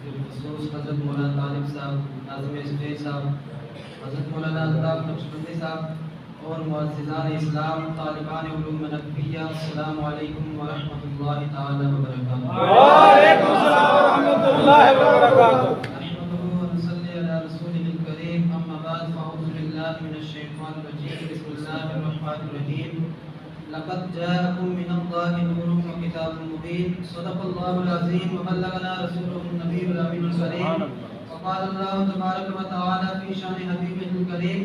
بالخصوص حضرت مولانا طالب صاحب، ناظم اسٹیج صاحب، حضرت مولانا الطاف نقشبندی صاحب اور معززان اسلام، طالبان علوم نقویہ، السلام علیکم ورحمۃ اللہ تعالی وبرکاتہ۔ وعلیکم السلام ورحمۃ اللہ وبرکاتہ۔ نحمده ونصلي على رسوله الكريم، اما بعد فاعوذ بالله من الشیطان الرجیم، بسم اللہ الرحمن الرحیم۔ لقد جاءكم من الله نور وكتاب مبين، صدق الله العظيم وبلغنا رسوله النبي الأمين الكريم، وقال الله تبارك وتعالى في شان حبيبه الكريم: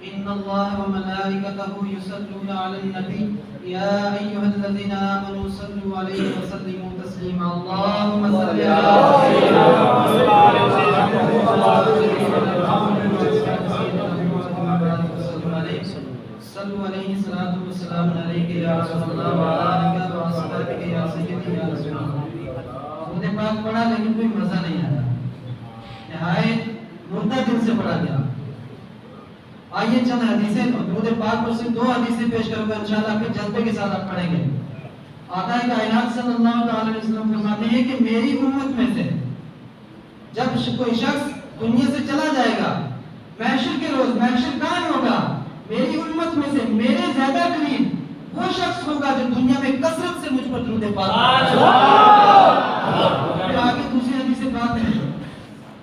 إن الله وملائكته يصلون على النبي يا أيها الذين آمنوا صلوا عليه وسلموا تسليما، اللهم صل على سيدنا محمد وعلى آله صلوا علیہ الصلوۃ والسلام علیک یا رسول اللہ وعلی آلک واصحابک یا سیدی یا رسول اللہ۔ درود پاک پڑھا لیکن کوئی مزہ نہیں آیا، نہایت مردہ دل سے پڑھا گیا۔ آئیے چند حدیثیں، درود پاک پر سے دو حدیثیں پیش کروں گا انشاءاللہ، پھر جذبے کے ساتھ آپ پڑھیں گے۔ آقا کائنات صلی اللہ علیہ وسلم فرماتے ہیں کہ میری امت میں سے جب کوئی شخص دنیا سے چلا جائے گا، محشر کے روز محشر قائم ہوگا، میری امت میں سے میرے زیادہ قریب وہ شخص ہوگا جو دنیا میں کثرت سے مجھ پر درود پاک کرے۔ آگے دوسری حدیث سے بات ہے،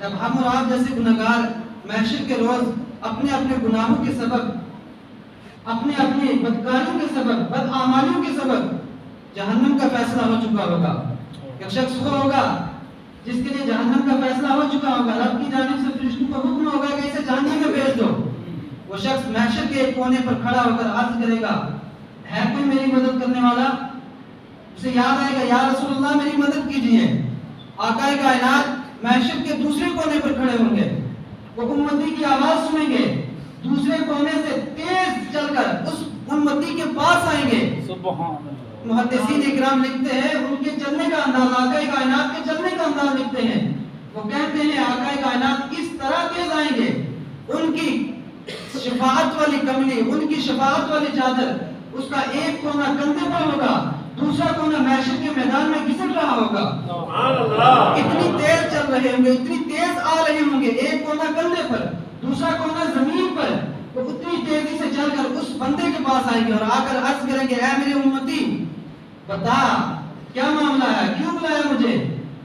جب ہم اور آپ جیسے گناہگار محشر کے روز اپنے اپنے گناہوں کے سبب، اپنے اپنے بدکاریوں کے سبب، بدعمالیوں کے سبب جہنم کا فیصلہ ہو چکا ہوگا، ایک شخص وہ ہوگا جس کے لیے جہنم کا فیصلہ ہو چکا ہوگا، رب کی جانب سے فرشتوں کو حکم ہوگا کہ اسے جہنم میں بھیج دو۔ وہ شخص محشر کے ایک کونے پر کھڑا ہو کر عرض کرے گا: ہے کوئی میری مدد کرنے والا؟ اسے یاد آئے گا: یا رسول اللہ میری مدد کیجیے۔ آقا کائنات محشر کے دوسرے کونے پر کھڑے ہوں گے، وہ امتی کی آواز سنیں گے، دوسرے کونے سے تیز چل کر اس امتی کے پاس آئیں گے۔ سبحان اللہ۔ محدثین اکرام لکھتے ہیں ان کے چلنے کا انداز، آقا کائنات کے چلنے کا انداز لکھتے ہیں، وہ کہتے ہیں آقا کائنات اس طرح تیز آئیں گے، ان کی شفاعت والی کملی، ان کی شفاعت والی چادر، اس کا ایک کونا کندھے پر ہوگا، دوسرا کونا محشر کے میدان میں گھسٹ رہا ہوگا۔ سبحان اللہ۔ اتنی تیز چل رہے ہوں گے، اتنی تیز آ رہے ہوں گے، ایک کونا کندھے پر، دوسرا کونا زمین پر، وہ اتنی تیزی سے چل کر اس بندے کے پاس آئیں گے اور آ کر عرض کریں گے: اے میرے امتی بتا کیا معاملہ ہے، کیوں بلایا مجھے؟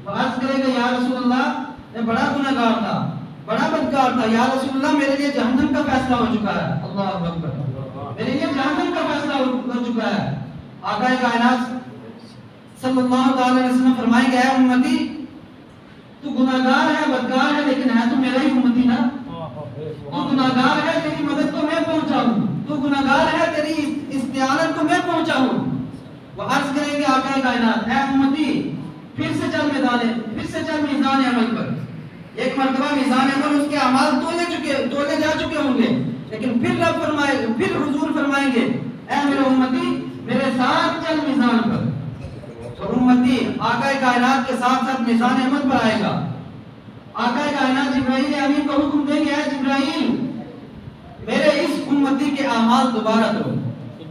وہ عرض کرے گا: یا رسول اللہ میں بڑا گنہگار تھا، بڑا بدکار تھا، یا رسول اللہ میرے لیے جہنم کا فیصلہ ہو چکا ہے۔ اللہ اکبر، میرے لیے جہنم کا فیصلہ ہو چکا ہے۔ آقا کائنات صلی اللہ علیہ وسلم فرمائیں گے: اے امتی تو گناہگار ہے، بدکار ہے، لیکن ہے تو میرا ہی امتی نا۔ تو گناہگار ہے، تیری مدد کو میں پہنچاؤں، تو گناہگار ہے، تیری استعانت کو میں پہنچاؤں۔ وہ عرض کریں گے آقا کائنات: اے امتی پھر سے چل میزان عمل پر۔ ایک مرتبہ میزان عمل اس کے اعمال تولے جا چکے ہوں گے، لیکن پھر حضور فرمائیں گے: اے میرے امتی میرے ساتھ چل میزان پر۔ تو امتی آقا کائنات کے ساتھ ساتھ میزان عمل پر آئے گا۔ آقا کائنات جبرائیل امین کو حکم دیں گے: اے جبرائیل میرے اس امتی کے اعمال دوبارہ دو۔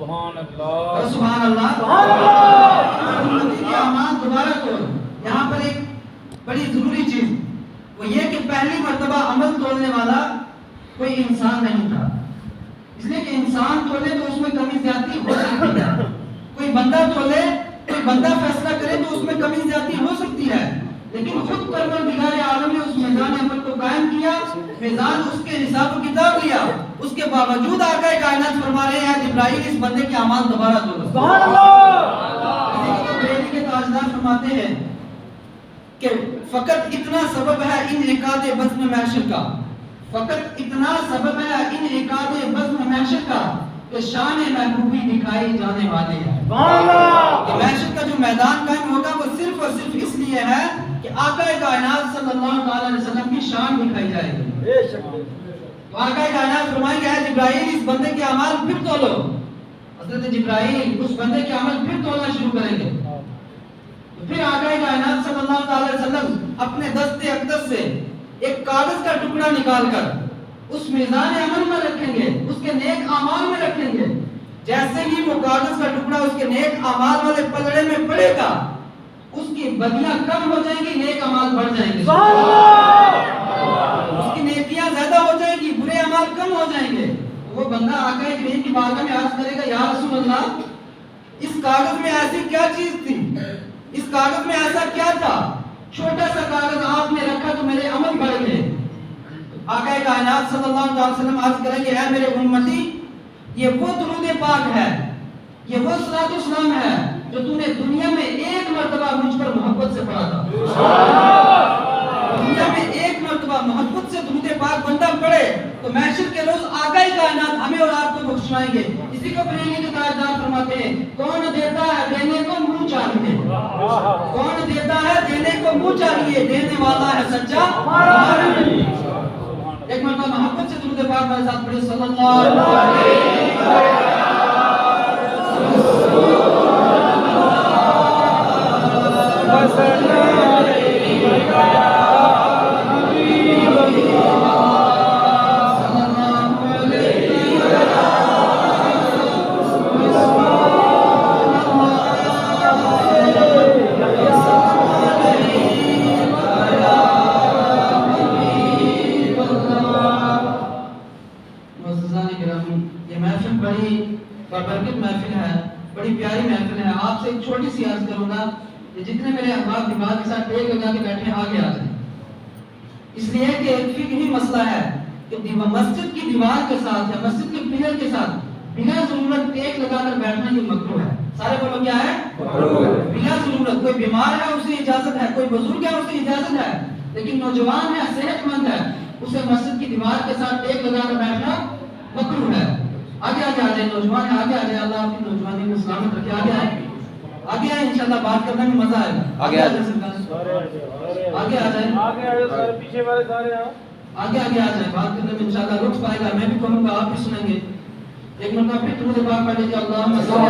سبحان اللہ، سبحان اللہ، امتی کے اعمال دوبارہ دو۔ یہاں پر ایک بڑی ضروری چیز وہ یہ کہ پہلی مرتبہ عمل تولنے والا کوئی انسان نہیں تھا، اس لیے کہ انسان تولے تو اس میں کمی زیادتی ہو سکتی ہے، کوئی بندہ تولے، کوئی بندہ فیصلہ کرے تو اس میں کمی زیادتی ہو سکتی ہے، لیکن خود پروردگار عالم نے اس میدان عمل کو قائم کیا، میزان اس کے حساب و کتاب لیا، اس کے باوجود آقا کائنات فرما رہے ہیں: جبرائیل اس بندے کے اعمال دوبارہ دو۔ سبحان اللہ۔ بریلی کے تاجدار فرماتے ہیں کہ فقط اتنا سبب ہے انعقاد بزم محشر کا، فقط اتنا سبب ہے انعقاد بزم محشر کا کہ شان محبوبی دکھائی جانے والے ہیں۔ کہ محشر کا جو میدان قائم ہوگا وہ صرف اور صرف اس لیے ہے کہ آقا کائنات صلی اللہ علیہ وسلم کی شان دکھائی جائے گی۔ تو آقا کائنات فرمائیں گے: اے جبرائیل اس بندے کے اعمال پھر تولو۔ حضرت جبرائیل اس بندے کے عمل پھر تولنا شروع کریں گے۔ پھر آقا کائنات صلی اللہ علیہ وسلم اپنے دست اقدس سے ایک کاغذ کا ٹکڑا نکال کر اس میزان عمل میں رکھیں گے، اس کے نیک اعمال میں رکھیں گے۔ جیسے ہی وہ کاغذ کا ٹکڑا اس کے نیک اعمال والے پلڑے میں پڑے گا، اس کی بدیاں کم ہو جائیں گی، نیک اعمال بڑھ جائیں گے، اس کی نیکیاں زیادہ ہو جائیں گی، برے اعمال کم ہو جائیں گے۔ وہ بندہ آقا کریم کی بارگاہ میں عرض کرے گا یا رسول اللہ اس کاغذ میں ایسی کیا چیز تھی، اس کاغذ میں ایسا کیا تھا، چھوٹا سا کاغذ آپ نے رکھا تو میرے عمل بڑھ گئے۔ آقا کائنات صلی اللہ علیہ وسلم عرض کریں گے اے میرے امتی یہ وہ درود پاک ہے، یہ وہ صلاۃ و سلام ہے جو تو نے دنیا میں ایک مرتبہ مجھ پر محبت سے پڑھا تھا۔ دنیا میں ایک مرتبہ محبت سے درود پاک بندہ پڑھے تو محشر کے روز آقا کائنات ہمیں اور آپ کو بخشوائیں گے۔ اسی کو پڑھیں گے تاجدار فرماتے ہیں کون دیتا ہے دینے کو منہ چاہیے، کون دیتا ہے دینے کو منہ چاہیے، دینے والا ہے سچا ایک مرتبہ محبت سے درود پاک میرے ساتھ پڑھے صلی اللہ علیہ محفل ہے، بڑی پیاری محفل ہے۔ آپ سے ایک چھوٹی سی عرض کروں گا کہ جتنے میرے احباب دیوار کے ساتھ ٹیک لگا کے بیٹھے ہیں آگے آ جائیں، اس لیے کہ ایک فقہی مسئلہ ہے کہ مسجد کی دیوار کے ساتھ یا مسجد کے پلر کے ساتھ بنا ضرورت ٹیک لگا کر بیٹھنا یہ مکروہ ہے۔ سارے بولو کیا ہے؟ بنا ضرورت، کوئی بیمار ہے اسے اجازت ہے، کوئی بزرگ ہے اسے اجازت ہے، لیکن نوجوان ہے صحت مند ہے اسے مسجد کی دیوار کے ساتھ ٹیک لگا کر بیٹھنا مکروہ ہے۔ آگے آگے آ جائیں نوجوان ہے، آگے آ جائیں، اللہ آپ کی نوجوانی کو سلامت رکھے، آگے آئیں آگے آئیں انشاءاللہ بات کرنے میں مزہ آئے گا۔ آگے آ جائیں آگے آ جائیں آگے آ جائیں پیچھے والے سارے آگے آگے آ جائیں، بات کرنے میں انشاءاللہ لطف آئے گا، میں بھی کہوں گا آپ بھی سنیں گے۔ ایک مرتبہ پھر درود پاک پڑھ لیجیے اللہم صلی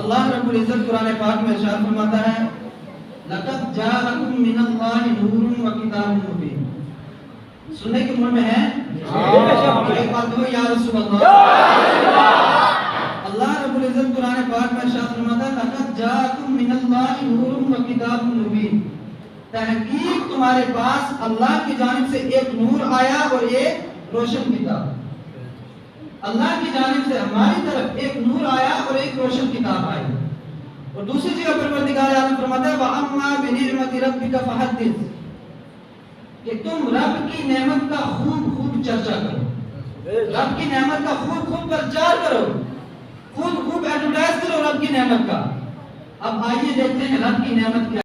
اللہ رب العزت قرآن پاک میں ارشاد فرماتا ہے لقد جاءکم من اللہ نور و کتاب مبین۔ سننے کے موڈ میں ہے ایک بات ہو یا رسول اللہ، اللہ رب العزت قرآن پاک میں ارشاد فرماتا ہے لقد جاءکم من اللہ نور و کتاب مبین، تحقیق تمہارے پاس اللہ کی جانب سے ایک نور آیا اور ایک روشن کتاب۔ اللہ کی جانب سے ہماری طرف ایک نور آیا اور ایک روشن کتاب آئی۔ اور دوسری جگہ پروردگار عالم فرماتا ہے وَأَمَّا بِنِعْمَةِ رَبِّكَ فَحَدِّثْ، کہ تم رب کی نعمت کا خوب خوب چرچا کرو، رب کی نعمت کا خوب خوب پرچار کرو، خوب خوب ایڈورٹائز کرو رب کی نعمت کا۔ اب آئیے دیکھتے ہیں رب کی نعمت کیا